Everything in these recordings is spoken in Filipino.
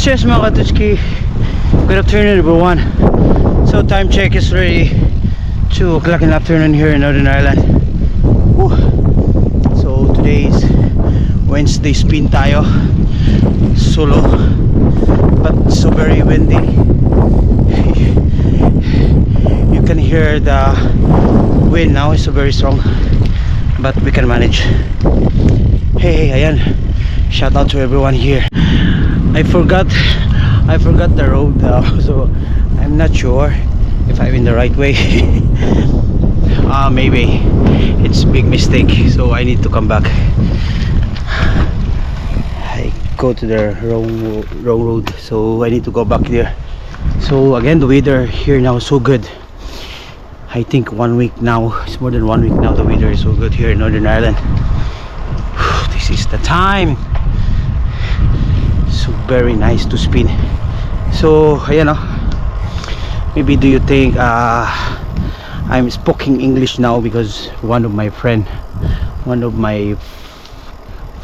Cheers mga Katutski. Good afternoon everyone. So time check is already 2 o'clock in the afternoon here in Northern Ireland. Whew. So today is Wednesday, spin tayo solo, but so very windy. You can hear the wind now, it's so very strong, but we can manage. Hey, ayan, shout out to everyone here. I forgot the road now, so I'm not sure if I'm in the right way. Maybe it's a big mistake, so I need to come back. I go to the wrong road, so I need to go back there. So again, the weather here now is so good. I think 1 week now, it's more than 1 week now, the weather is so good here in Northern Ireland. This is the time. So very nice to spin. So ayan o, maybe do you think I'm speaking English now because one of my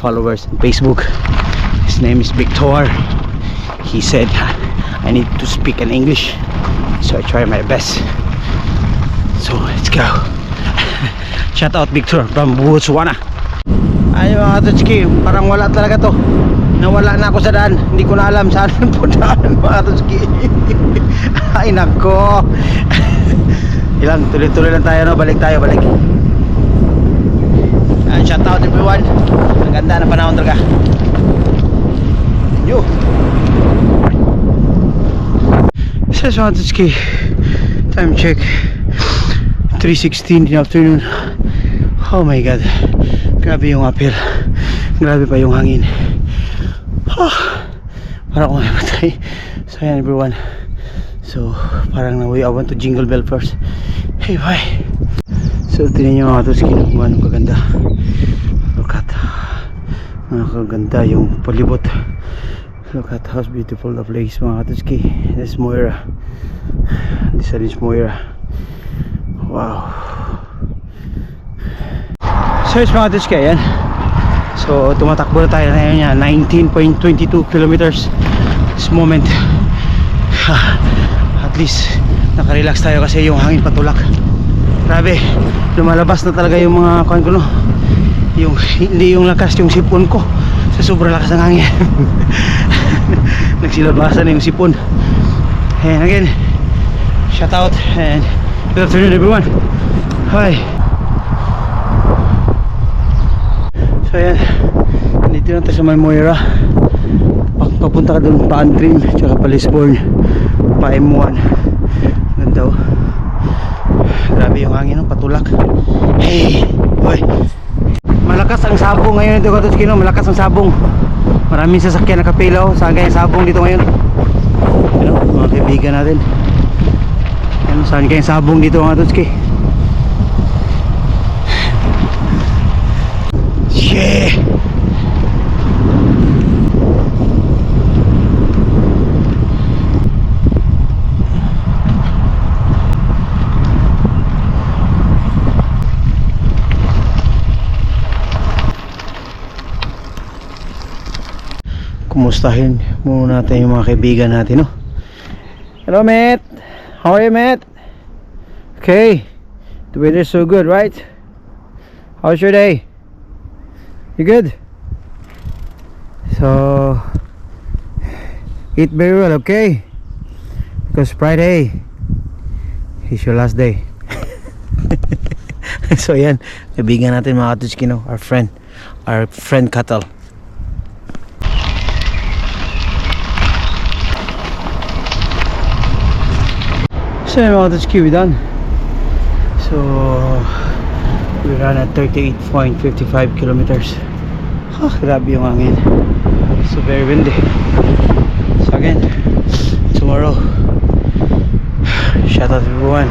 followers on Facebook, his name is Victor, he said I need to speak in English, so I try my best. So let's go. Shout out Victor from Botswana. Ay mga Katutski, parang wala talaga to. Nawala na ako sa daan. Hindi ko na alam saan yung puntaan mga Katutski. Ay nako. Ilang tuloy-tuloy lang tayo, no? Balik tayo, balik. And shout out everyone. Ang ganda ng panahon talaga. Yo. This is mga Katutski. Time check 3:16 in the afternoon. Oh my god, grabe yung uphill, grabe pa yung hangin. Parang akong mamatay. So ayan everyone, so parang I want to jingle bell first. Hey bye. So tingnan nyo mga Katutski kung anong kaganda. Look at kaganda yung palibot. Look at how beautiful the place mga Katutski. This is Moira. This is Moira. Wow. So it's mga Katutski, ayan. So tumatakbo na tayo na yun, 19.22 kilometers this moment. At least nakarelax tayo kasi yung hangin patulak. Grabe, lumalabas na talaga yung mga kuwan ko, no? Yung, hindi yung lakas yung sipon ko sa sobrang lakas ng hangin. Nagsilabasan na yung sipon. And again, shout out and good afternoon everyone. Hi. So ayan, dito na tayo sa may Moira. Papunta ka doon pa Antrim, tsaka pa Lisburn, pa M1. Ganda o. Grabe yung hangin, patulak. Hey, boy. Malakas ang sabong ngayon dito Katutski, no? Malakas ang sabong. Maraming sasakyan nakapilaw. Saan kaya sabong dito ngayon? Ano, mga kaibigan natin. Ano, saan kaya sabong dito mga Katutski? Yeah. Kumustahin muna natin yung mga kaibigan natin, no? Hello mate, how are you mate? Okay, the weather is so good, right? How's your day? You good? So eat very well, okay? Because Friday is your last day. So yan, kaibigan natin mga Katutski, no? Our friend Katal. So yan mga Katutski, we done. So we ran at 38.55 kilometers. Grabe yung hangin. So very windy. So again, tomorrow, shout out to everyone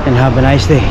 and have a nice day.